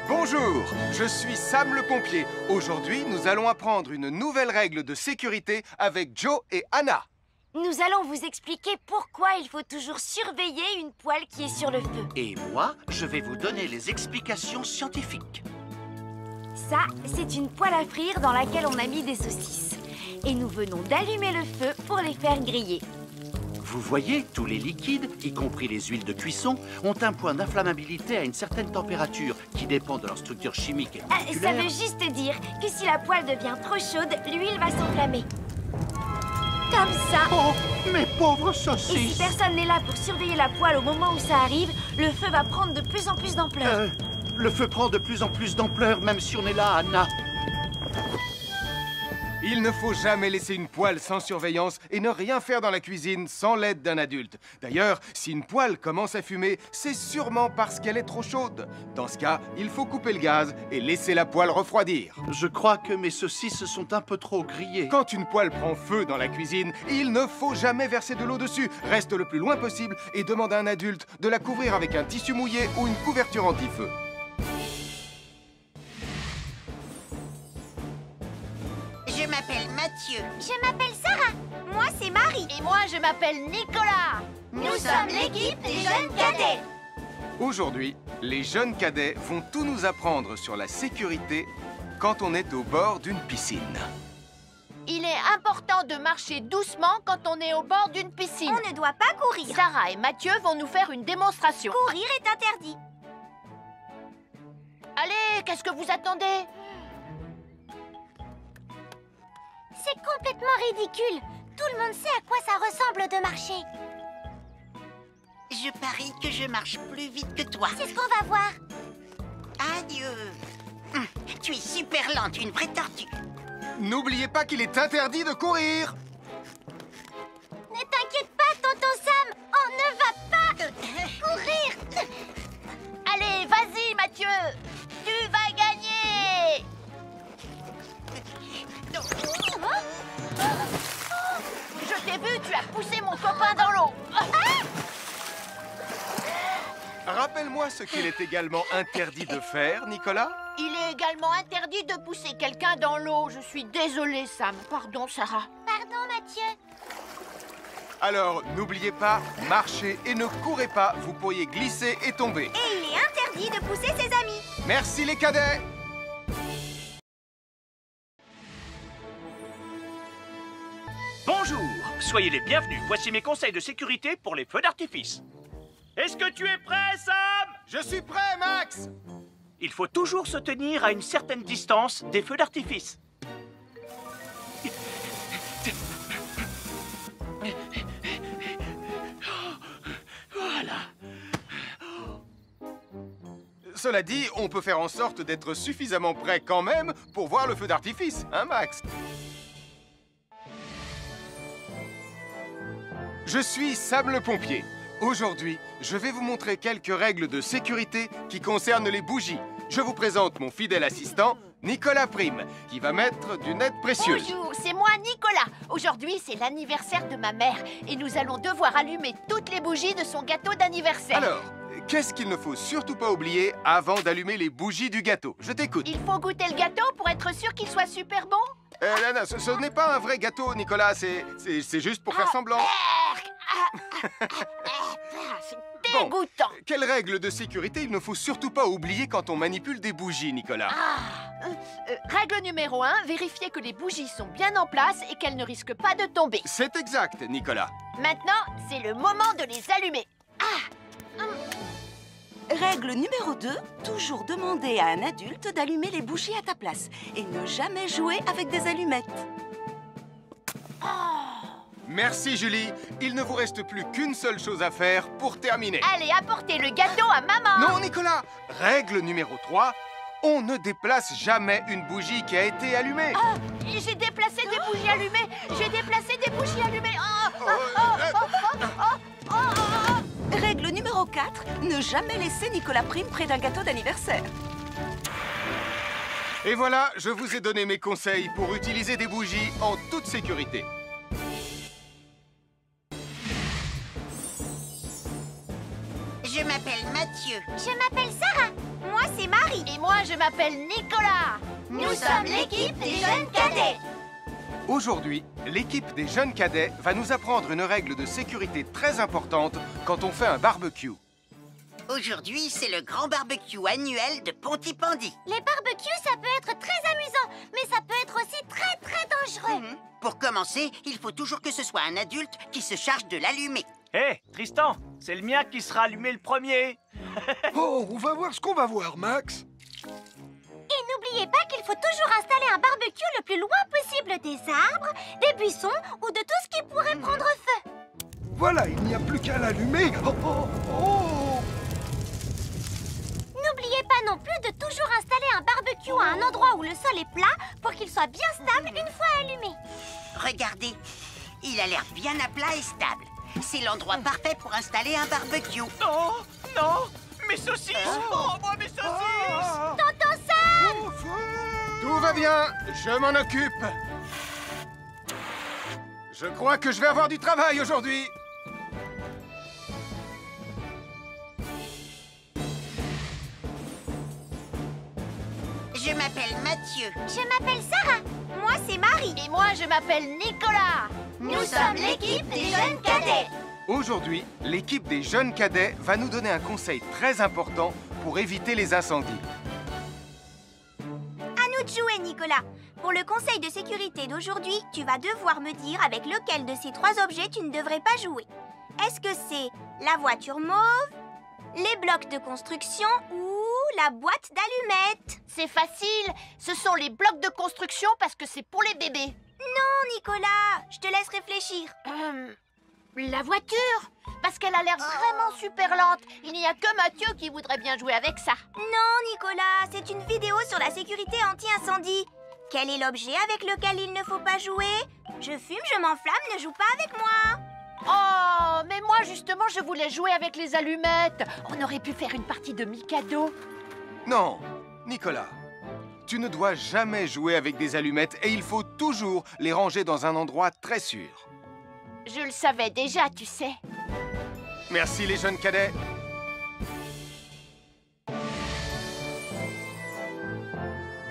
Bonjour, je suis Sam le pompier. Aujourd'hui, nous allons apprendre une nouvelle règle de sécurité avec Joe et Anna. Nous allons vous expliquer pourquoi il faut toujours surveiller une poêle qui est sur le feu. Et moi, je vais vous donner les explications scientifiques. Ça, c'est une poêle à frire dans laquelle on a mis des saucisses. Et nous venons d'allumer le feu pour les faire griller. Vous voyez, tous les liquides, y compris les huiles de cuisson, ont un point d'inflammabilité à une certaine température qui dépend de leur structure chimique et Ça moléculaire. veut juste dire que si la poêle devient trop chaude, l'huile va s'enflammer. Comme ça. Oh, mes pauvres Et si saucisses! personne n'est là pour surveiller la poêle au moment où ça arrive, le feu va prendre de plus en plus d'ampleur. Le feu prend de plus en plus d'ampleur, même si on est là, Anna. Il ne faut jamais laisser une poêle sans surveillance et ne rien faire dans la cuisine sans l'aide d'un adulte. D'ailleurs, si une poêle commence à fumer, c'est sûrement parce qu'elle est trop chaude. Dans ce cas, il faut couper le gaz et laisser la poêle refroidir. Je crois que mes saucisses sont un peu trop grillées. Quand une poêle prend feu dans la cuisine, il ne faut jamais verser de l'eau dessus. Reste le plus loin possible et demande à un adulte de la couvrir avec un tissu mouillé ou une couverture anti-feu. Je m'appelle Mathieu. Je m'appelle Sarah. Moi, c'est Marie. Et moi, je m'appelle Nicolas. Nous sommes l'équipe des jeunes cadets. Aujourd'hui, les jeunes cadets vont tout nous apprendre sur la sécurité quand on est au bord d'une piscine. Il est important de marcher doucement quand on est au bord d'une piscine. On ne doit pas courir. Sarah et Mathieu vont nous faire une démonstration. Courir est interdit. Allez, qu'est-ce que vous attendez? C'est complètement ridicule. Tout le monde sait à quoi ça ressemble de marcher. Je parie que je marche plus vite que toi. C'est ce qu'on va voir. Adieu. Tu es super lente, une vraie tortue. N'oubliez pas qu'il est interdit de courir. Ne t'inquiète pas, tonton Sam. On ne va pas courir. Allez, vas-y, Mathieu. Tu vas gagner. Je t'ai vu, tu as poussé mon copain dans l'eau. Rappelle-moi ce qu'il est également interdit de faire, Nicolas. Il est également interdit de pousser quelqu'un dans l'eau. Je suis désolée, Sam. Pardon, Sarah. Pardon, Mathieu. Alors, n'oubliez pas, marchez et ne courez pas, vous pourriez glisser et tomber. Et il est interdit de pousser ses amis. Merci les cadets. Bonjour, soyez les bienvenus. Voici mes conseils de sécurité pour les feux d'artifice. Est-ce que tu es prêt, Sam? Je suis prêt, Max. Il faut toujours se tenir à une certaine distance des feux d'artifice. Voilà. Cela dit, on peut faire en sorte d'être suffisamment prêt quand même pour voir le feu d'artifice, hein, Max? Je suis Sam le pompier. Aujourd'hui, je vais vous montrer quelques règles de sécurité qui concernent les bougies. Je vous présente mon fidèle assistant, Nicolas Prime, qui va mettre d'une aide précieuse. Bonjour, c'est moi, Nicolas. Aujourd'hui, c'est l'anniversaire de ma mère et nous allons devoir allumer toutes les bougies de son gâteau d'anniversaire. Alors, qu'est-ce qu'il ne faut surtout pas oublier avant d'allumer les bougies du gâteau? Je t'écoute. Il faut goûter le gâteau pour être sûr qu'il soit super bon. Non, ce n'est pas un vrai gâteau, Nicolas. C'est juste pour faire semblant. C'est dégoûtant. Quelle règle de sécurité il ne faut surtout pas oublier quand on manipule des bougies, Nicolas? Règle numéro 1, vérifier que les bougies sont bien en place et qu'elles ne risquent pas de tomber. C'est exact, Nicolas. Maintenant, c'est le moment de les allumer. Règle numéro 2, toujours demander à un adulte d'allumer les bougies à ta place et ne jamais jouer avec des allumettes. Merci, Julie. Il ne vous reste plus qu'une seule chose à faire pour terminer. Allez, apportez le gâteau à maman. Non, Nicolas. Règle numéro 3, on ne déplace jamais une bougie qui a été allumée. J'ai déplacé des bougies allumées. J'ai déplacé des bougies allumées. Règle numéro 4, ne jamais laisser Nicolas Prime près d'un gâteau d'anniversaire. Et voilà, je vous ai donné mes conseils pour utiliser des bougies en toute sécurité. Je m'appelle Mathieu. Je m'appelle Sarah. Moi, c'est Marie. Et moi, je m'appelle Nicolas. Nous sommes l'équipe des jeunes cadets. Aujourd'hui, l'équipe des jeunes cadets va nous apprendre une règle de sécurité très importante quand on fait un barbecue. Aujourd'hui, c'est le grand barbecue annuel de Pontypandy. Les barbecues, ça peut être très amusant, mais ça peut être aussi très dangereux. Pour commencer, il faut toujours que ce soit un adulte qui se charge de l'allumer. Hé, Tristan, c'est le mien qui sera allumé le premier. Oh, on va voir ce qu'on va voir, Max. Et n'oubliez pas qu'il faut toujours installer un barbecue le plus loin possible des arbres, des buissons ou de tout ce qui pourrait prendre feu. Voilà, il n'y a plus qu'à l'allumer. Oh, oh, oh. N'oubliez pas non plus de toujours installer un barbecue à un endroit où le sol est plat pour qu'il soit bien stable une fois allumé. Regardez, il a l'air bien à plat et stable. C'est l'endroit parfait pour installer un barbecue. Non, non, mes saucisses. Oh, moi, mes saucisses. Tonton Sam! Tout va bien, je m'en occupe. Je crois que je vais avoir du travail aujourd'hui. Je m'appelle Mathieu. Je m'appelle Sarah. Moi, c'est Marie. Et moi, je m'appelle Nicolas. Nous sommes l'équipe des jeunes cadets. Aujourd'hui, l'équipe des jeunes cadets va nous donner un conseil très important pour éviter les incendies. À nous de jouer, Nicolas. Pour le conseil de sécurité d'aujourd'hui, tu vas devoir me dire avec lequel de ces 3 objets tu ne devrais pas jouer. Est-ce que c'est la voiture mauve, les blocs de construction ou la boîte d'allumettes? C'est facile. Ce sont les blocs de construction parce que c'est pour les bébés. Non, Nicolas, je te laisse réfléchir. La voiture, parce qu'elle a l'air vraiment super lente. Il n'y a que Mathieu qui voudrait bien jouer avec ça. Non, Nicolas, c'est une vidéo sur la sécurité anti-incendie. Quel est l'objet avec lequel il ne faut pas jouer? Je fume, je m'enflamme, ne joue pas avec moi. Oh, mais moi justement, je voulais jouer avec les allumettes. On aurait pu faire une partie de Mikado. Non, Nicolas, tu ne dois jamais jouer avec des allumettes et il faut toujours les ranger dans un endroit très sûr. Je le savais déjà, tu sais. Merci les jeunes cadets.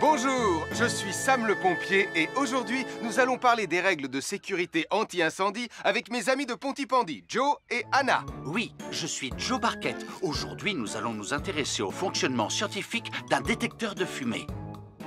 Bonjour, je suis Sam le pompier et aujourd'hui, nous allons parler des règles de sécurité anti-incendie avec mes amis de Pontypandy, Joe et Anna. Oui, je suis Joe Barquette. Aujourd'hui, nous allons nous intéresser au fonctionnement scientifique d'un détecteur de fumée.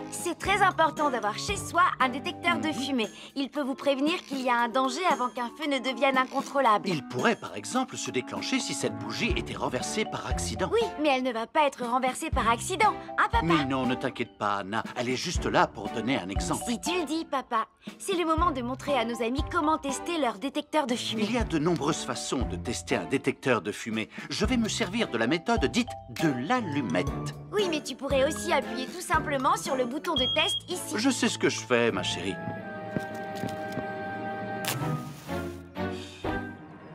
C'est très important d'avoir chez soi un détecteur de fumée. Il peut vous prévenir qu'il y a un danger avant qu'un feu ne devienne incontrôlable. Il pourrait, par exemple, se déclencher si cette bougie était renversée par accident. Oui, mais elle ne va pas être renversée par accident, hein, papa? Mais non, ne t'inquiète pas, Anna. Elle est juste là pour donner un exemple. Si tu le dis, papa. C'est le moment de montrer à nos amis comment tester leur détecteur de fumée. Il y a de nombreuses façons de tester un détecteur de fumée. Je vais me servir de la méthode dite de l'allumette. Oui, mais tu pourrais aussi appuyer tout simplement sur le bouton de test ici. Je sais ce que je fais, ma chérie.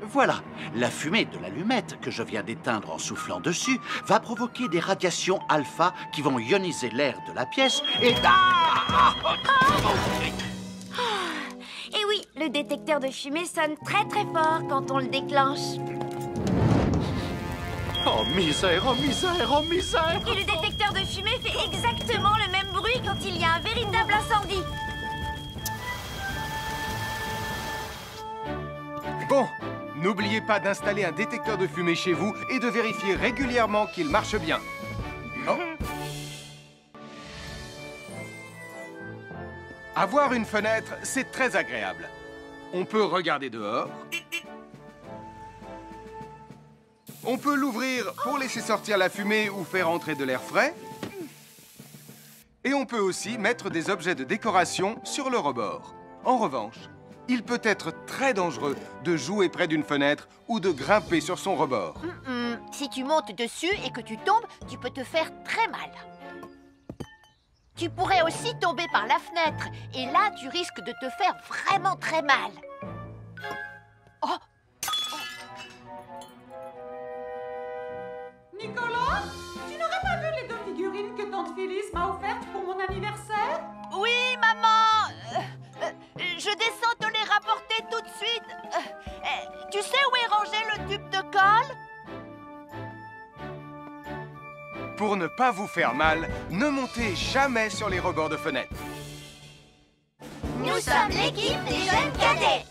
Voilà, la fumée de l'allumette que je viens d'éteindre en soufflant dessus va provoquer des radiations alpha qui vont ioniser l'air de la pièce et... Et oui, le détecteur de fumée sonne très très fort quand on le déclenche. Oh misère, oh misère, oh misère! Et le détecteur de fumée fait exactement le même bruit quand il y a un véritable incendie. Bon, n'oubliez pas d'installer un détecteur de fumée chez vous et de vérifier régulièrement qu'il marche bien. Oh. Avoir une fenêtre, c'est très agréable. On peut regarder dehors. On peut l'ouvrir pour laisser sortir la fumée ou faire entrer de l'air frais. Et on peut aussi mettre des objets de décoration sur le rebord. En revanche, il peut être très dangereux de jouer près d'une fenêtre ou de grimper sur son rebord. Si tu montes dessus et que tu tombes, tu peux te faire très mal. Tu pourrais aussi tomber par la fenêtre. Et là, tu risques de te faire vraiment très mal. Oh! Nicolas, tu n'aurais pas vu les 2 figurines que tante Phyllis m'a offertes pour mon anniversaire? Oui, maman! Je descends te les rapporter tout de suite. Tu sais où est rangé le tube de colle? Pour ne pas vous faire mal, ne montez jamais sur les rebords de fenêtres. Nous sommes l'équipe des jeunes cadets.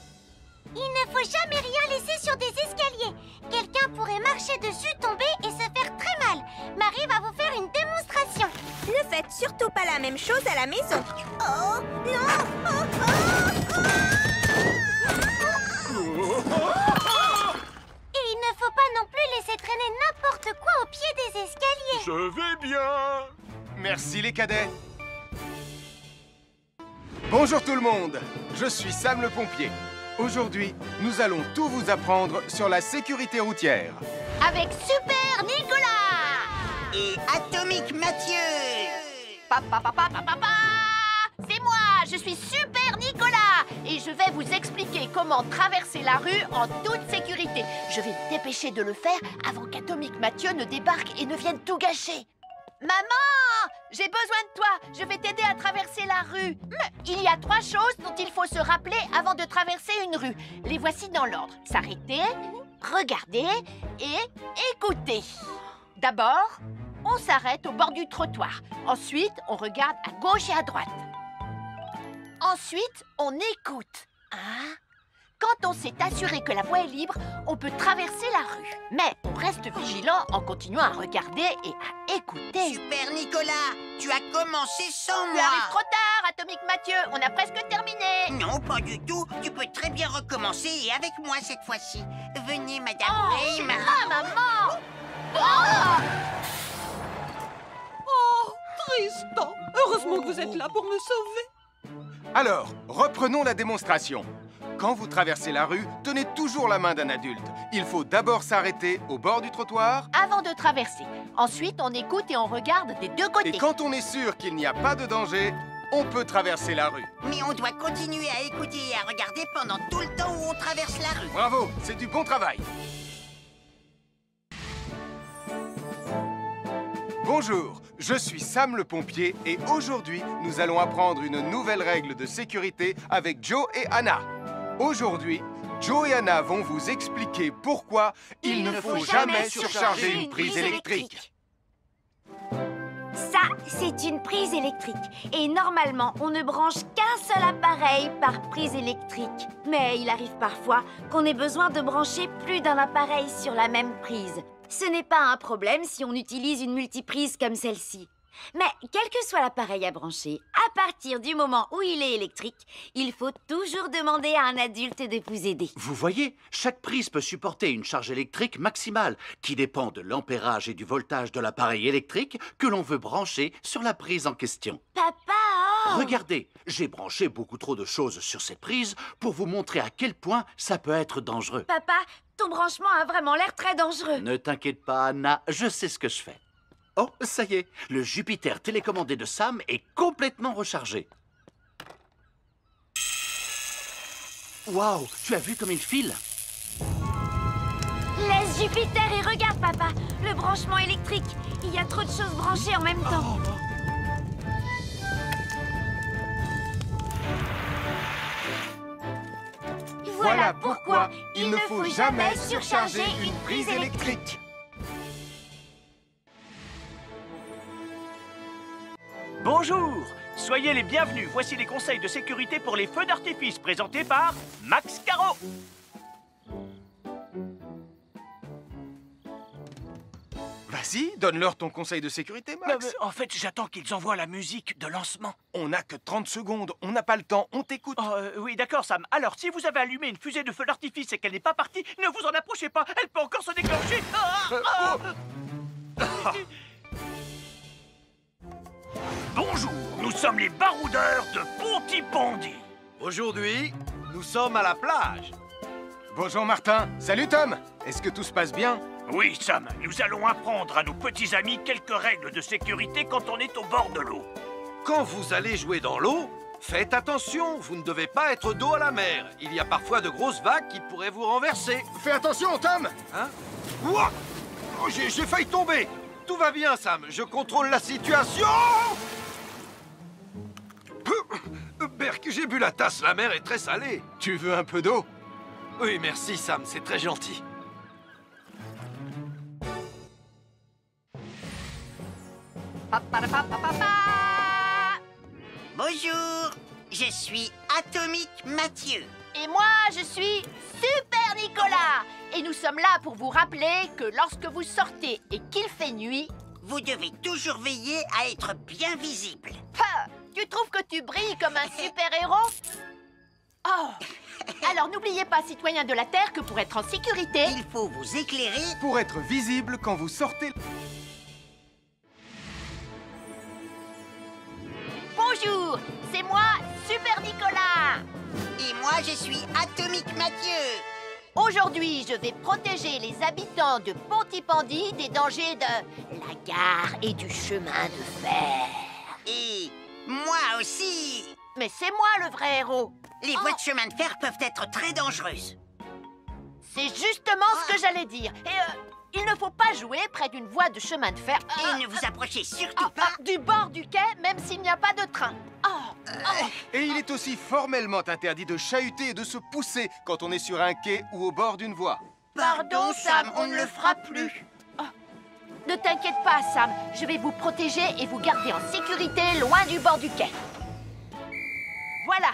Il ne faut jamais rien laisser sur des escaliers. Quelqu'un pourrait marcher dessus, tomber et se faire très mal. Marie va vous faire une démonstration. Ne faites surtout pas la même chose à la maison. Oh, non! Et il ne faut pas non plus laisser traîner n'importe quoi au pied des escaliers. Je vais bien. Merci les cadets. Bonjour tout le monde, je suis Sam le pompier. Aujourd'hui, nous allons tout vous apprendre sur la sécurité routière. Avec Super Nicolas! Et Atomique Mathieu. C'est moi, je suis Super Nicolas et je vais vous expliquer comment traverser la rue en toute sécurité. Je vais me dépêcher de le faire avant qu'Atomique Mathieu ne débarque et ne vienne tout gâcher. Maman, j'ai besoin de toi, je vais t'aider à traverser la rue. Il y a 3 choses dont il faut se rappeler avant de traverser une rue. Les voici dans l'ordre. S'arrêter, regarder et écouter. D'abord, on s'arrête au bord du trottoir. Ensuite, on regarde à gauche et à droite. Ensuite, on écoute. Quand on s'est assuré que la voie est libre, on peut traverser la rue. Mais on reste vigilant en continuant à regarder et à écouter. Super Nicolas, tu as commencé sans Tu moi. arrives trop tard, Atomique Mathieu. On a presque terminé. Non, pas du tout. Tu peux très bien recommencer et avec moi cette fois-ci. Venez, Madame Weymar. Maman! Oh, Tristan! Heureusement que vous êtes là pour me sauver. Alors, reprenons la démonstration. Quand vous traversez la rue, tenez toujours la main d'un adulte. Il faut d'abord s'arrêter au bord du trottoir. Avant de traverser. Ensuite, on écoute et on regarde des deux côtés. Et quand on est sûr qu'il n'y a pas de danger, on peut traverser la rue. Mais on doit continuer à écouter et à regarder pendant tout le temps où on traverse la rue. Bravo, c'est du bon travail. Bonjour, je suis Sam le pompier et aujourd'hui, nous allons apprendre une nouvelle règle de sécurité avec Joe et Anna. Aujourd'hui, Joe et Anna vont vous expliquer pourquoi il ne faut jamais surcharger une prise électrique. Ça, c'est une prise électrique. Et normalement, on ne branche qu'un seul appareil par prise électrique. Mais il arrive parfois qu'on ait besoin de brancher plus d'un appareil sur la même prise. Ce n'est pas un problème si on utilise une multiprise comme celle-ci. Mais quel que soit l'appareil à brancher, à partir du moment où il est électrique, il faut toujours demander à un adulte de vous aider. Vous voyez, chaque prise peut supporter une charge électrique maximale qui dépend de l'ampérage et du voltage de l'appareil électrique que l'on veut brancher sur la prise en question. Papa, oh! Regardez, j'ai branché beaucoup trop de choses sur cette prise pour vous montrer à quel point ça peut être dangereux. Papa, ton branchement a vraiment l'air très dangereux. Ne t'inquiète pas, Anna, je sais ce que je fais. Oh, ça y est, le Jupiter télécommandé de Sam est complètement rechargé. Waouh, tu as vu comme il file? Laisse Jupiter et regarde, papa. Le branchement électrique. Il y a trop de choses branchées en même temps. Voilà pourquoi il ne faut jamais surcharger une prise électrique. Bonjour, soyez les bienvenus. Voici les conseils de sécurité pour les feux d'artifice présentés par Max Caro. Vas-y, donne-leur ton conseil de sécurité, Max. En fait, j'attends qu'ils envoient la musique de lancement. On n'a que 30 secondes, on n'a pas le temps, on t'écoute. Oui, d'accord, Sam. Alors, si vous avez allumé une fusée de feu d'artifice et qu'elle n'est pas partie, ne vous en approchez pas. Elle peut encore se déclencher. Bonjour, nous sommes les baroudeurs de Pontypandy. Aujourd'hui, nous sommes à la plage. Bonjour Martin. Salut Tom. Est-ce que tout se passe bien? Oui, Sam, nous allons apprendre à nos petits amis quelques règles de sécurité quand on est au bord de l'eau. Quand vous allez jouer dans l'eau, faites attention, vous ne devez pas être dos à la mer. Il y a parfois de grosses vagues qui pourraient vous renverser. Fais attention, Tom. Hein? Ouah! Oh, j'ai failli tomber. Tout va bien, Sam, je contrôle la situation. Berk, j'ai bu la tasse, la mer est très salée. Tu veux un peu d'eau? Oui, merci, Sam, c'est très gentil. Bonjour, je suis Atomique Mathieu. Et moi, je suis Super Nicolas. Et nous sommes là pour vous rappeler que lorsque vous sortez et qu'il fait nuit, vous devez toujours veiller à être bien visible. Tu trouves que tu brilles comme un super-héros? Oh! Alors n'oubliez pas, citoyens de la Terre, que pour être en sécurité... il faut vous éclairer pour être visible quand vous sortez. Bonjour, c'est moi, Super Nicolas. Et moi, je suis Atomique Mathieu. Aujourd'hui, je vais protéger les habitants de Pontypandy des dangers de la gare et du chemin de fer. Et moi aussi. Mais c'est moi le vrai héros. Les voies de chemin de fer peuvent être très dangereuses. C'est justement ce que j'allais dire. Et il ne faut pas jouer près d'une voie de chemin de fer. Et ne vous approchez surtout pas du bord du quai, même s'il n'y a pas de train. Et il est aussi formellement interdit de chahuter et de se pousser quand on est sur un quai ou au bord d'une voie. Pardon, Sam, on ne le fera plus. Ne t'inquiète pas, Sam. Je vais vous protéger et vous garder en sécurité loin du bord du quai. Voilà.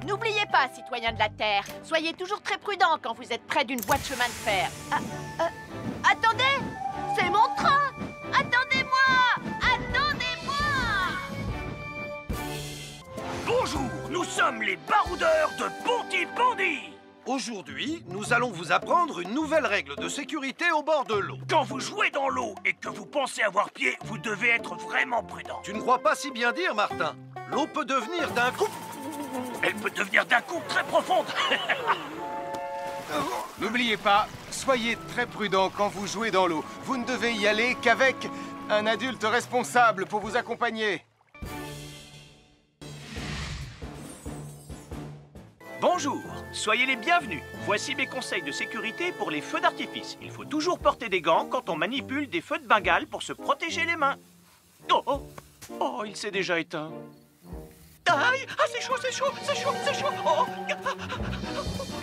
N'oubliez pas, citoyens de la Terre, soyez toujours très prudents quand vous êtes près d'une voie de chemin de fer. Attendez! C'est mon train! Attendez-moi! Attendez-moi! Bonjour, nous sommes les baroudeurs de Pontypandy. Aujourd'hui, nous allons vous apprendre une nouvelle règle de sécurité au bord de l'eau. Quand vous jouez dans l'eau et que vous pensez avoir pied, vous devez être vraiment prudent. Tu ne crois pas si bien dire, Martin? L'eau peut devenir d'un coup... Elle peut devenir d'un coup très profonde. N'oubliez pas, soyez très prudent quand vous jouez dans l'eau. Vous ne devez y aller qu'avec un adulte responsable pour vous accompagner. Bonjour, soyez les bienvenus. Voici mes conseils de sécurité pour les feux d'artifice. Il faut toujours porter des gants quand on manipule des feux de Bengale pour se protéger les mains. Oh, il s'est déjà éteint. Aïe! Ah, c'est chaud, c'est chaud, c'est chaud, c'est chaud! Oh.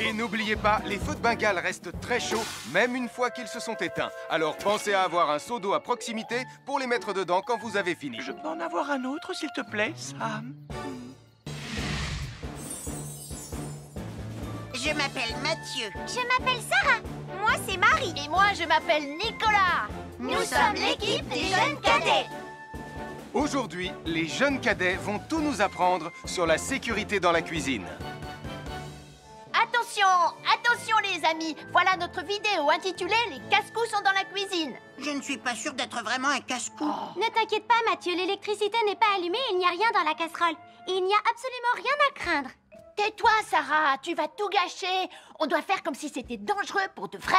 Et n'oubliez pas, les feux de Bengale restent très chauds, même une fois qu'ils se sont éteints. Alors pensez à avoir un seau d'eau à proximité pour les mettre dedans quand vous avez fini. Je peux en avoir un autre, s'il te plaît, Sam? Je m'appelle Mathieu. Je m'appelle Sarah. Moi, c'est Marie. Et moi, je m'appelle Nicolas. Nous sommes l'équipe des jeunes cadets. Aujourd'hui, les jeunes cadets vont tout nous apprendre sur la sécurité dans la cuisine. Attention, attention les amis. Voilà notre vidéo intitulée « Les casse-cou sont dans la cuisine ». Je ne suis pas sûre d'être vraiment un casse-cou. Ne t'inquiète pas, Mathieu, l'électricité n'est pas allumée et il n'y a rien dans la casserole. Et il n'y a absolument rien à craindre. Tais-toi, Sarah, tu vas tout gâcher. On doit faire comme si c'était dangereux pour de vrai.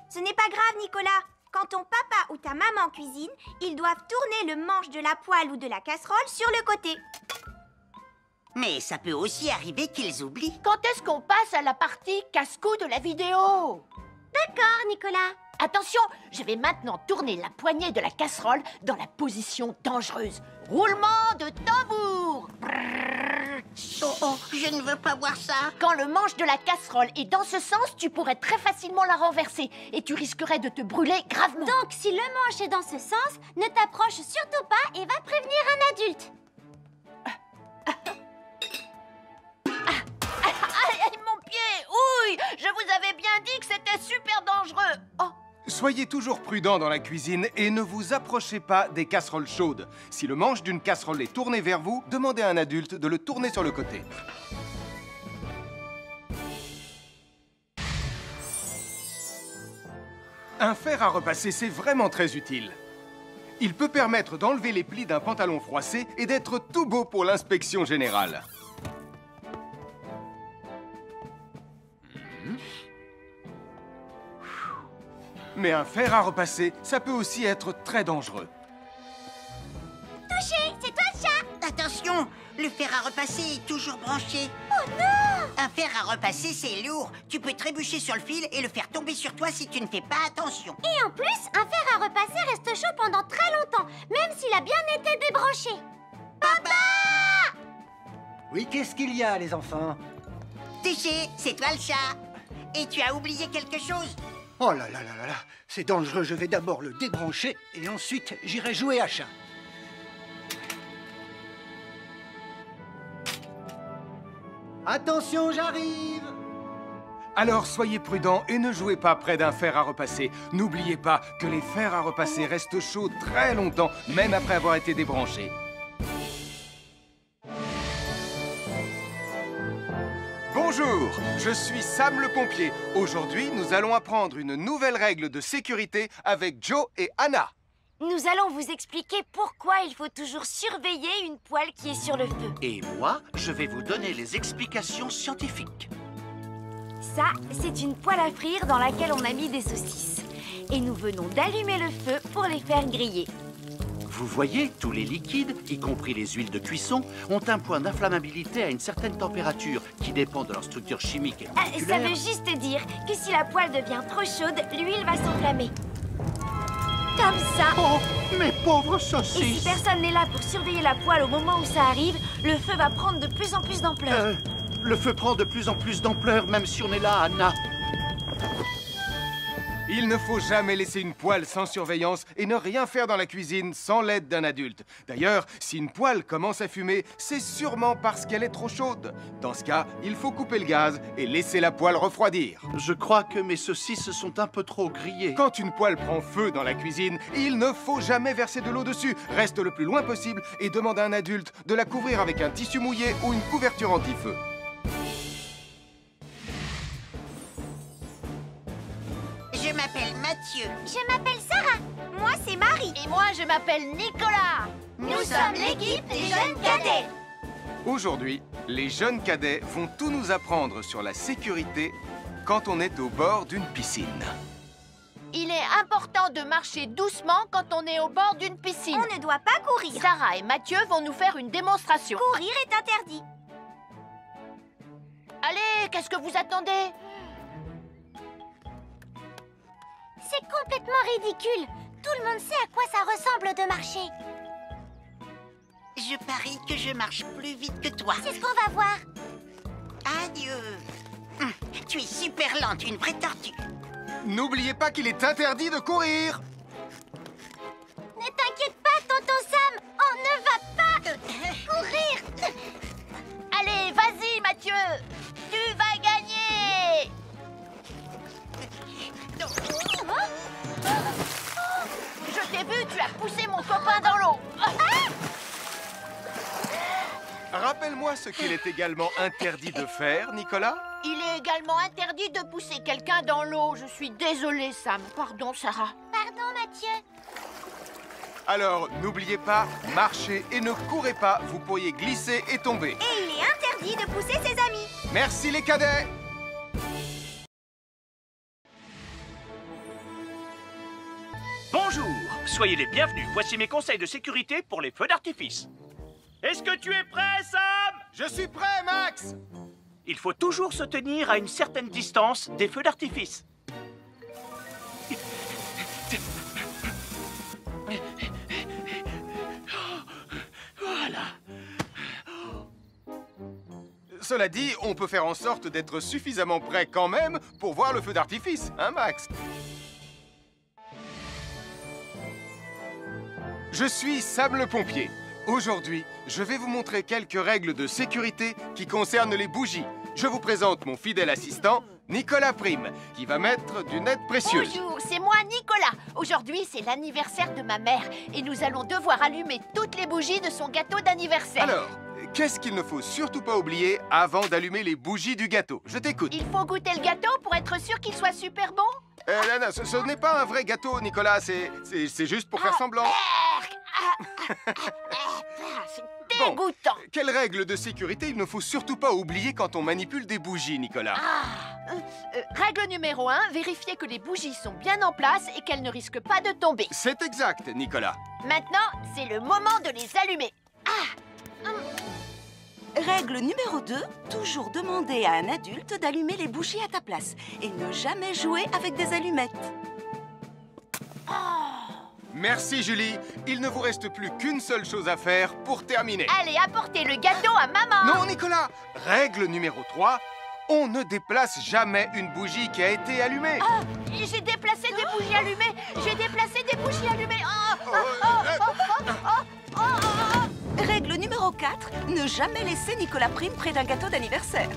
Ce n'est pas grave, Nicolas. Quand ton papa ou ta maman cuisine, ils doivent tourner le manche de la poêle ou de la casserole sur le côté. Mais ça peut aussi arriver qu'ils oublient. Quand est-ce qu'on passe à la partie casse-cou de la vidéo? D'accord, Nicolas. Attention, je vais maintenant tourner la poignée de la casserole dans la position dangereuse. Roulement de tambour. Oh, je ne veux pas voir ça. Quand le manche de la casserole est dans ce sens, tu pourrais très facilement la renverser et tu risquerais de te brûler gravement. Donc, si le manche est dans ce sens, ne t'approche surtout pas et va prévenir un adulte. Aïe, mon pied! Ouille! Je vous avais bien dit que c'était super dangereux. Oh! Soyez toujours prudent dans la cuisine et ne vous approchez pas des casseroles chaudes. Si le manche d'une casserole est tourné vers vous, demandez à un adulte de le tourner sur le côté. Un fer à repasser, c'est vraiment très utile. Il peut permettre d'enlever les plis d'un pantalon froissé et d'être tout beau pour l'inspection générale. Mais un fer à repasser, ça peut aussi être très dangereux. Touché, c'est toi le chat. Attention, le fer à repasser est toujours branché. Oh non! Un fer à repasser, c'est lourd. Tu peux trébucher sur le fil et le faire tomber sur toi si tu ne fais pas attention. Et en plus, un fer à repasser reste chaud pendant très longtemps, même s'il a bien été débranché. Papa! Oui, qu'est-ce qu'il y a, les enfants? Touché, c'est toi le chat. Et tu as oublié quelque chose? Oh là là là là là, c'est dangereux, je vais d'abord le débrancher et ensuite j'irai jouer à chat. Attention, j'arrive! Alors soyez prudents et ne jouez pas près d'un fer à repasser. N'oubliez pas que les fers à repasser restent chauds très longtemps, même après avoir été débranchés. Bonjour, je suis Sam le pompier. Aujourd'hui, nous allons apprendre une nouvelle règle de sécurité avec Joe et Anna. Nous allons vous expliquer pourquoi il faut toujours surveiller une poêle qui est sur le feu. Et moi, je vais vous donner les explications scientifiques. Ça, c'est une poêle à frire dans laquelle on a mis des saucisses. Et nous venons d'allumer le feu pour les faire griller. Vous voyez, tous les liquides, y compris les huiles de cuisson, ont un point d'inflammabilité à une certaine température qui dépend de leur structure chimique et Ça moléculaire. veut juste dire que si la poêle devient trop chaude, l'huile va s'enflammer. Comme ça. Oh, mes pauvres Et si saucisses! personne n'est là pour surveiller la poêle au moment où ça arrive, le feu va prendre de plus en plus d'ampleur. Le feu prend de plus en plus d'ampleur, même si on est là, Anna. Il ne faut jamais laisser une poêle sans surveillance et ne rien faire dans la cuisine sans l'aide d'un adulte. D'ailleurs, si une poêle commence à fumer, c'est sûrement parce qu'elle est trop chaude. Dans ce cas, il faut couper le gaz et laisser la poêle refroidir. Je crois que mes saucisses sont un peu trop grillées. Quand une poêle prend feu dans la cuisine, il ne faut jamais verser de l'eau dessus. Reste le plus loin possible et demande à un adulte de la couvrir avec un tissu mouillé ou une couverture anti-feu. Je m'appelle Mathieu. Je m'appelle Sarah. Moi, c'est Marie. Et moi, je m'appelle Nicolas. Nous sommes l'équipe des jeunes cadets. Aujourd'hui, les jeunes cadets vont tout nous apprendre sur la sécurité quand on est au bord d'une piscine. Il est important de marcher doucement quand on est au bord d'une piscine. On ne doit pas courir. Sarah et Mathieu vont nous faire une démonstration. Courir est interdit. Allez, qu'est-ce que vous attendez? C'est complètement ridicule. Tout le monde sait à quoi ça ressemble de marcher. Je parie que je marche plus vite que toi. C'est ce qu'on va voir. Adieu. Tu es super lente, une vraie tortue. N'oubliez pas qu'il est interdit de courir. Ne t'inquiète pas, tonton Sam. On ne va pas courir. Allez, vas-y, Mathieu. Tu vas gagner. Je t'ai vu, tu as poussé mon copain dans l'eau. Rappelle-moi ce qu'il est également interdit de faire, Nicolas. Il est également interdit de pousser quelqu'un dans l'eau. Je suis désolée, Sam. Pardon, Sarah. Pardon, Mathieu. Alors, n'oubliez pas, marchez et ne courez pas, vous pourriez glisser et tomber. Et il est interdit de pousser ses amis. Merci les cadets. Bonjour, soyez les bienvenus. Voici mes conseils de sécurité pour les feux d'artifice. Est-ce que tu es prêt, Sam? Je suis prêt, Max. Il faut toujours se tenir à une certaine distance des feux d'artifice. Voilà. Cela dit, on peut faire en sorte d'être suffisamment prêt quand même pour voir le feu d'artifice, hein, Max? Je suis Sam le pompier. Aujourd'hui, je vais vous montrer quelques règles de sécurité qui concernent les bougies. Je vous présente mon fidèle assistant, Nicolas Prime, qui va mettre d'une aide précieuse. Bonjour, c'est moi, Nicolas. Aujourd'hui, c'est l'anniversaire de ma mère et nous allons devoir allumer toutes les bougies de son gâteau d'anniversaire. Alors, qu'est-ce qu'il ne faut surtout pas oublier avant d'allumer les bougies du gâteau? Je t'écoute. Il faut goûter le gâteau pour être sûr qu'il soit super bon? Non, ce n'est pas un vrai gâteau, Nicolas. C'est juste pour faire semblant. C'est dégoûtant. Quelle règle de sécurité il ne faut surtout pas oublier quand on manipule des bougies, Nicolas? Règle numéro 1, vérifier que les bougies sont bien en place et qu'elles ne risquent pas de tomber. C'est exact, Nicolas. Maintenant, c'est le moment de les allumer. Règle numéro 2, toujours demander à un adulte d'allumer les bougies à ta place et ne jamais jouer avec des allumettes. Merci, Julie. Il ne vous reste plus qu'une seule chose à faire pour terminer. Allez, apportez le gâteau à maman. Non, Nicolas. Règle numéro 3, on ne déplace jamais une bougie qui a été allumée. J'ai déplacé des bougies allumées. J'ai déplacé des bougies allumées. Règle numéro 4, 4, ne jamais laisser Nicolas Prime près d'un gâteau d'anniversaire.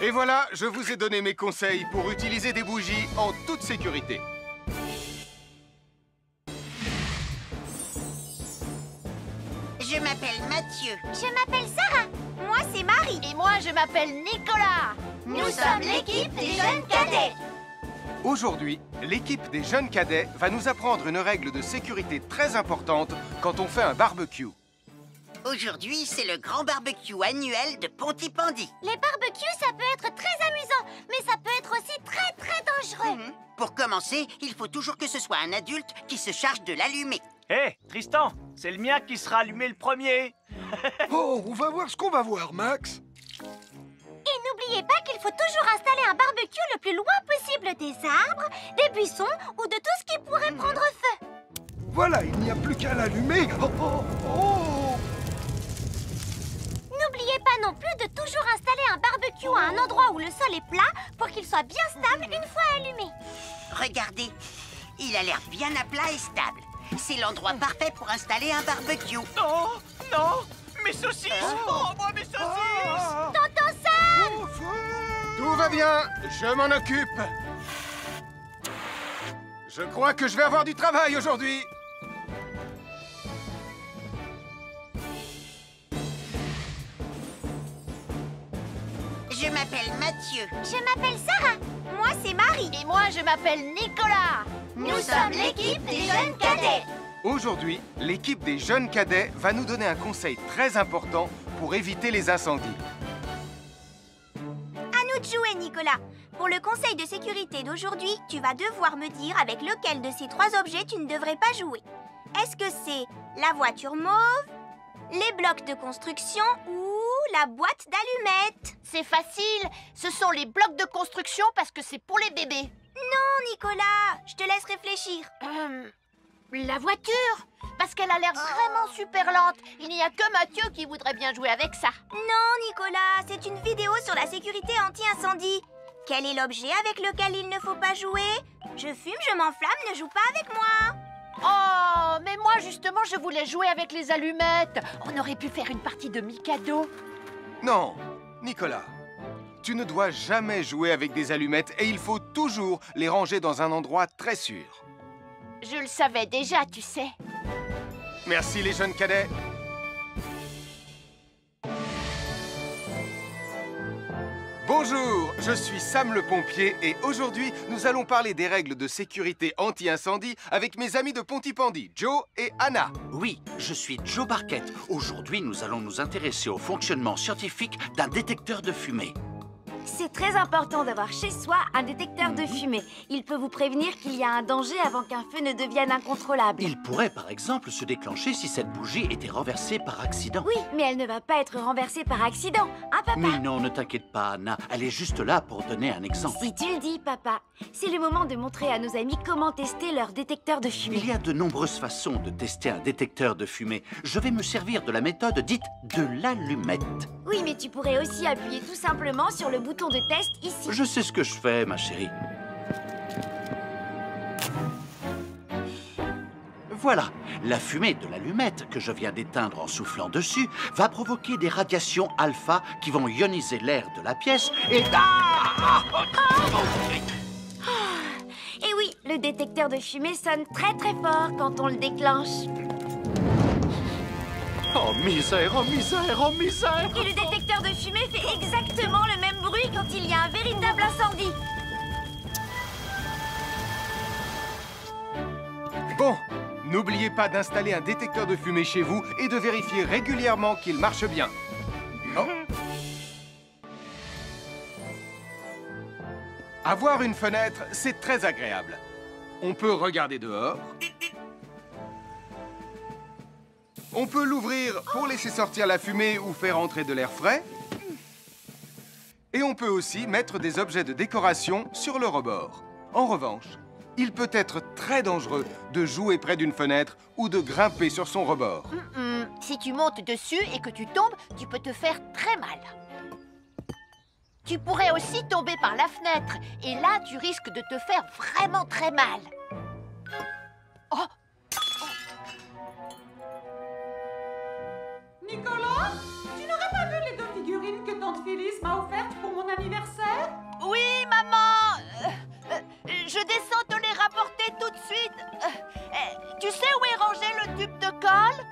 Et voilà, je vous ai donné mes conseils pour utiliser des bougies en toute sécurité. Je m'appelle Mathieu. Je m'appelle Sarah. Moi, c'est Marie. Et moi, je m'appelle Nicolas. Nous sommes l'équipe des jeunes cadets. Aujourd'hui, l'équipe des jeunes cadets va nous apprendre une règle de sécurité très importante quand on fait un barbecue. Aujourd'hui, c'est le grand barbecue annuel de Pontypandy. Les barbecues, ça peut être très amusant, mais ça peut être aussi très dangereux. Pour commencer, il faut toujours que ce soit un adulte qui se charge de l'allumer. Hé, Tristan, c'est le mien qui sera allumé le premier. Oh, on va voir ce qu'on va voir, Max. Et n'oubliez pas qu'il faut toujours installer un barbecue le plus loin possible des arbres, des buissons ou de tout ce qui pourrait prendre feu. Voilà, il n'y a plus qu'à l'allumer. Oh, oh, oh. N'oubliez pas non plus de toujours installer un barbecue à un endroit où le sol est plat pour qu'il soit bien stable une fois allumé. Regardez, il a l'air bien à plat et stable. C'est l'endroit parfait pour installer un barbecue. Non, non, mes saucisses. Oh, moi, mes saucisses. Tonton Sam! Tout va bien, je m'en occupe. Je crois que je vais avoir du travail aujourd'hui. Je m'appelle Mathieu. Je m'appelle Sarah. Moi, c'est Marie. Et moi, je m'appelle Nicolas. Nous sommes l'équipe des jeunes cadets. Aujourd'hui, l'équipe des jeunes cadets va nous donner un conseil très important pour éviter les incendies. À nous de jouer, Nicolas. Pour le conseil de sécurité d'aujourd'hui, tu vas devoir me dire avec lequel de ces trois objets tu ne devrais pas jouer. Est-ce que c'est la voiture mauve, les blocs de construction ou la boîte d'allumettes? C'est facile, ce sont les blocs de construction parce que c'est pour les bébés. Non, Nicolas, je te laisse réfléchir. La voiture, parce qu'elle a l'air vraiment super lente. Il n'y a que Mathieu qui voudrait bien jouer avec ça. Non, Nicolas, c'est une vidéo sur la sécurité anti-incendie. Quel est l'objet avec lequel il ne faut pas jouer? Je fume, je m'enflamme, ne joue pas avec moi. Oh, mais moi justement, je voulais jouer avec les allumettes. On aurait pu faire une partie de Mikado. Non, Nicolas, tu ne dois jamais jouer avec des allumettes et il faut toujours les ranger dans un endroit très sûr. Je le savais déjà, tu sais. Merci les jeunes cadets. Bonjour, je suis Sam le pompier et aujourd'hui, nous allons parler des règles de sécurité anti-incendie avec mes amis de Pontypandy, Joe et Anna. Oui, je suis Joe Barquette. Aujourd'hui, nous allons nous intéresser au fonctionnement scientifique d'un détecteur de fumée. C'est très important d'avoir chez soi un détecteur de fumée. Il peut vous prévenir qu'il y a un danger avant qu'un feu ne devienne incontrôlable. Il pourrait, par exemple, se déclencher si cette bougie était renversée par accident. Oui, mais elle ne va pas être renversée par accident, hein, papa? Mais non, ne t'inquiète pas, Anna. Elle est juste là pour donner un exemple. Si tu le dis, papa. C'est le moment de montrer à nos amis comment tester leur détecteur de fumée. Il y a de nombreuses façons de tester un détecteur de fumée. Je vais me servir de la méthode dite de l'allumette. Oui, mais tu pourrais aussi appuyer tout simplement sur le bouton de test ici. Je sais ce que je fais, ma chérie. Voilà, la fumée de l'allumette que je viens d'éteindre en soufflant dessus va provoquer des radiations alpha qui vont ioniser l'air de la pièce et... Et oui, le détecteur de fumée sonne très très fort quand on le déclenche. Oh misère, oh misère, oh misère! Et le détecteur de fumée fait exactement le même bruit quand il y a un véritable incendie. Bon, n'oubliez pas d'installer un détecteur de fumée chez vous et de vérifier régulièrement qu'il marche bien. Oh. Avoir une fenêtre, c'est très agréable. On peut regarder dehors. On peut l'ouvrir pour laisser sortir la fumée ou faire entrer de l'air frais. Et on peut aussi mettre des objets de décoration sur le rebord. En revanche, il peut être très dangereux de jouer près d'une fenêtre ou de grimper sur son rebord. Si tu montes dessus et que tu tombes, tu peux te faire très mal. Tu pourrais aussi tomber par la fenêtre. Et là, tu risques de te faire vraiment très mal. Oh! Nicolas, tu n'aurais pas vu les 2 figurines que tante Phyllis m'a offertes pour mon anniversaire? Oui, maman. Je descends te les rapporter tout de suite. Tu sais où est rangé le tube de colle?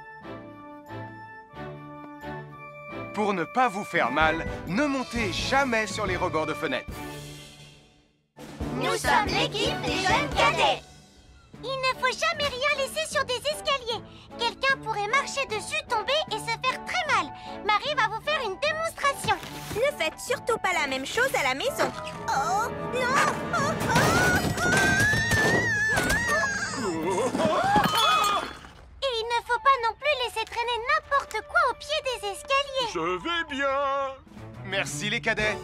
Pour ne pas vous faire mal, ne montez jamais sur les rebords de fenêtres. Nous sommes l'équipe des jeunes cadets. Il ne faut jamais rien laisser sur des escaliers. Quelqu'un pourrait marcher dessus, tomber et se faire très mal. Marie va vous faire une démonstration. Ne faites surtout pas la même chose à la maison. Oh, non! Et il ne faut pas non plus laisser traîner n'importe quoi au pied des escaliers. Je vais bien. Merci les cadets.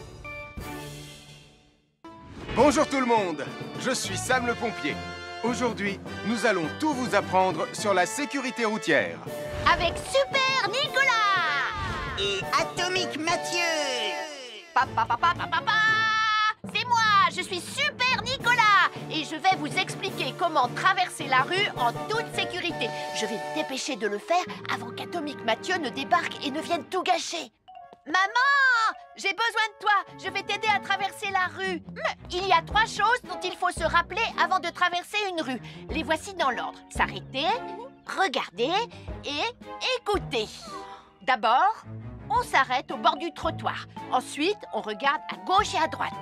Bonjour tout le monde, je suis Sam le pompier. Aujourd'hui, nous allons tout vous apprendre sur la sécurité routière. Avec Super Nicolas et Atomique Mathieu. C'est moi, je suis Super Nicolas et je vais vous expliquer comment traverser la rue en toute sécurité. Je vais me dépêcher de le faire avant qu'Atomique Mathieu ne débarque et ne vienne tout gâcher. Maman, j'ai besoin de toi. Je vais t'aider à traverser la rue. Il y a 3 choses dont il faut se rappeler avant de traverser une rue. Les voici dans l'ordre. S'arrêter, regarder et écouter. D'abord, on s'arrête au bord du trottoir. Ensuite, on regarde à gauche et à droite.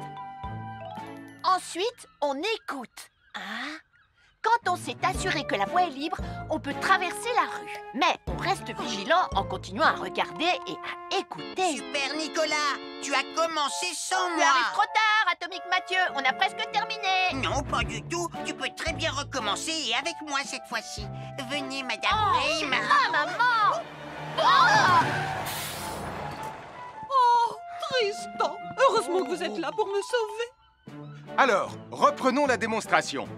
Ensuite, on écoute. Quand on s'est assuré que la voie est libre, on peut traverser la rue. Mais on reste vigilant en continuant à regarder et à écouter. Super Nicolas, tu as commencé sans moi. Tu arrives trop tard, Atomique Mathieu. On a presque terminé. Non, pas du tout. Tu peux très bien recommencer et avec moi cette fois-ci. Venez, Madame Rayman. Maman. Oh, Tristan. Heureusement que vous êtes là pour me sauver. Alors, reprenons la démonstration.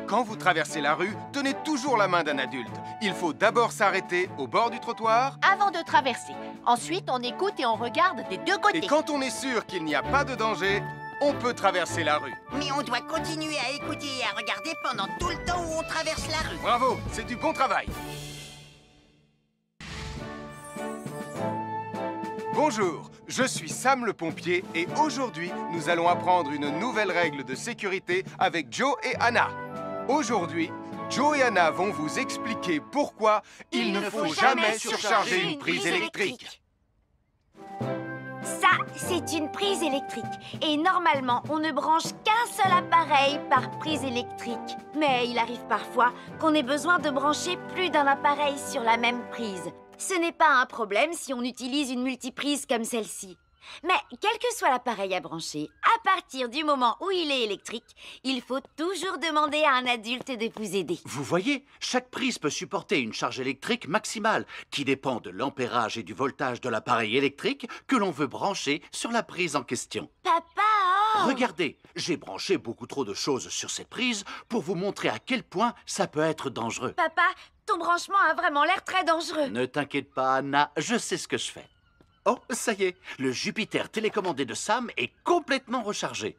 Quand vous traversez la rue, tenez toujours la main d'un adulte. Il faut d'abord s'arrêter au bord du trottoir. Avant de traverser. Ensuite, on écoute et on regarde des 2 côtés. Et quand on est sûr qu'il n'y a pas de danger, on peut traverser la rue. Mais on doit continuer à écouter et à regarder pendant tout le temps où on traverse la rue. Bravo, c'est du bon travail. Bonjour, je suis Sam le pompier et aujourd'hui, nous allons apprendre une nouvelle règle de sécurité avec Joe et Anna. Aujourd'hui, Joe et Anna vont vous expliquer pourquoi il ne faut jamais surcharger une prise électrique. Ça, c'est une prise électrique. Et normalement, on ne branche qu'un seul appareil par prise électrique. Mais il arrive parfois qu'on ait besoin de brancher plus d'un appareil sur la même prise. Ce n'est pas un problème si on utilise une multiprise comme celle-ci. Mais quel que soit l'appareil à brancher, à partir du moment où il est électrique, il faut toujours demander à un adulte de vous aider. Vous voyez, chaque prise peut supporter une charge électrique maximale qui dépend de l'ampérage et du voltage de l'appareil électrique que l'on veut brancher sur la prise en question. Papa! Regardez, j'ai branché beaucoup trop de choses sur cette prise pour vous montrer à quel point ça peut être dangereux. Papa, ton branchement a vraiment l'air très dangereux. Ne t'inquiète pas, Anna, je sais ce que je fais. Oh, ça y est, le Jupiter télécommandé de Sam est complètement rechargé.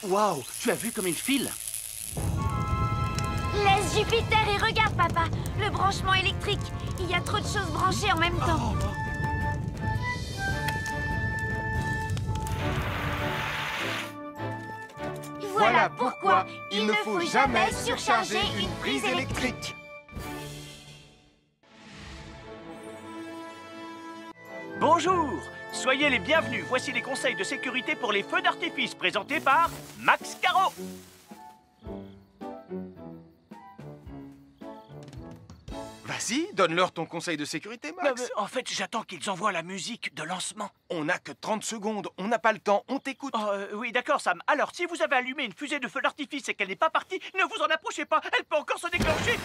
Waouh, tu as vu comme il file? Laisse Jupiter et regarde, papa. Le branchement électrique. Il y a trop de choses branchées en même temps. Voilà pourquoi il ne faut jamais surcharger une prise électrique. Bonjour, soyez les bienvenus. Voici les conseils de sécurité pour les feux d'artifice présentés par Max Caro. Vas-y, donne-leur ton conseil de sécurité, Max. En fait, j'attends qu'ils envoient la musique de lancement. On n'a que 30 secondes, on n'a pas le temps, on t'écoute. Oui, d'accord, Sam. Alors, si vous avez allumé une fusée de feu d'artifice et qu'elle n'est pas partie, ne vous en approchez pas, elle peut encore se déclencher.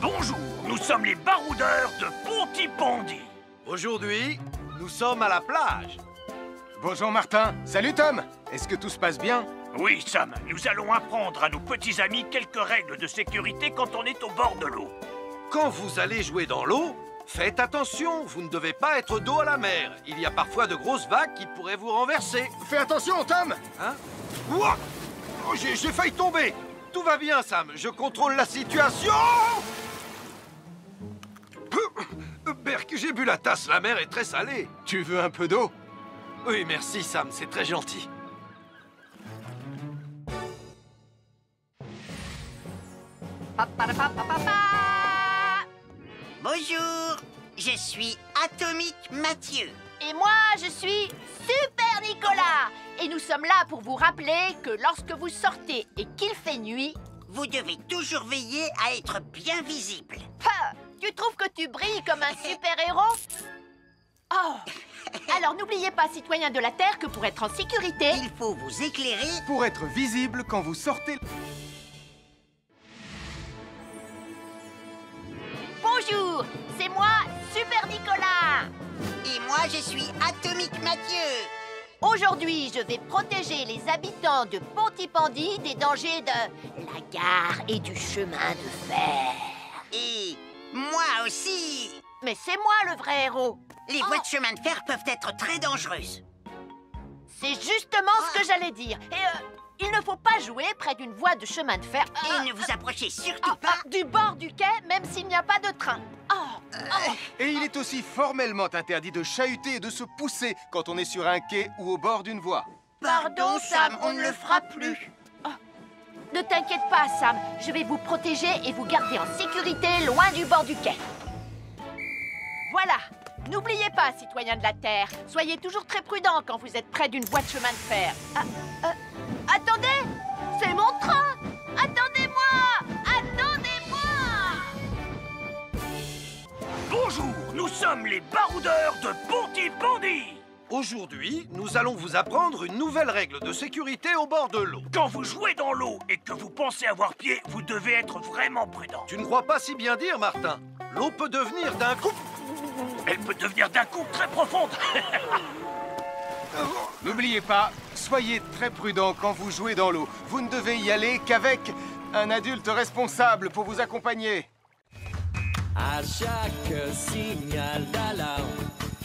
Bonjour, nous sommes les baroudeurs de Pontypandy. Aujourd'hui, nous sommes à la plage. Bonjour Martin. Salut Tom. Est-ce que tout se passe bien? Oui, Sam, nous allons apprendre à nos petits amis quelques règles de sécurité quand on est au bord de l'eau. Quand vous allez jouer dans l'eau, faites attention, vous ne devez pas être dos à la mer. Il y a parfois de grosses vagues qui pourraient vous renverser. Fais attention, Tom. Hein? Ouah! Oh, j'ai failli tomber. Tout va bien, Sam. Je contrôle la situation. Berk, j'ai bu la tasse. La mer est très salée. Tu veux un peu d'eau? Oui, merci, Sam. C'est très gentil. Bonjour, je suis Atomique Mathieu. Et moi, je suis Super Nicolas. Et nous sommes là pour vous rappeler que lorsque vous sortez et qu'il fait nuit, vous devez toujours veiller à être bien visible. Ha! Tu trouves que tu brilles comme un super-héros? Oh! Alors n'oubliez pas, citoyens de la Terre, que pour être en sécurité, il faut vous éclairer pour être visible quand vous sortez. Bonjour, c'est moi, Super Nicolas. Et moi, je suis Atomique Mathieu. Aujourd'hui, je vais protéger les habitants de Pontypandy des dangers de la gare et du chemin de fer. Et moi aussi. Mais c'est moi le vrai héros. Les voies de chemin de fer peuvent être très dangereuses. C'est justement ce que j'allais dire. Et il ne faut pas jouer près d'une voie de chemin de fer. Et ne vous approchez surtout pas du bord du quai, même s'il n'y a pas de train. Et il est aussi formellement interdit de chahuter et de se pousser quand on est sur un quai ou au bord d'une voie. Pardon, Sam, on ne le fera plus. Ne t'inquiète pas, Sam. Je vais vous protéger et vous garder en sécurité loin du bord du quai. Voilà. N'oubliez pas, citoyens de la Terre, soyez toujours très prudents quand vous êtes près d'une voie de chemin de fer. Attendez! C'est mon train! Attendez-moi! Attendez-moi! Bonjour, nous sommes les baroudeurs de Pontypandy. Aujourd'hui, nous allons vous apprendre une nouvelle règle de sécurité au bord de l'eau. Quand vous jouez dans l'eau et que vous pensez avoir pied, vous devez être vraiment prudent. Tu ne crois pas si bien dire, Martin? L'eau peut devenir d'un coup... Elle peut devenir d'un coup très profonde. N'oubliez pas, soyez très prudent quand vous jouez dans l'eau. Vous ne devez y aller qu'avec un adulte responsable pour vous accompagner. À chaque signal d'alarme,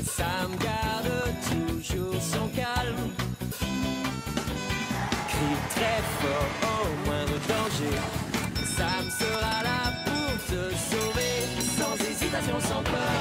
Sam garde toujours son calme. Crie très fort au moindre danger. Sam sera là pour te sauver, sans hésitation, sans peur.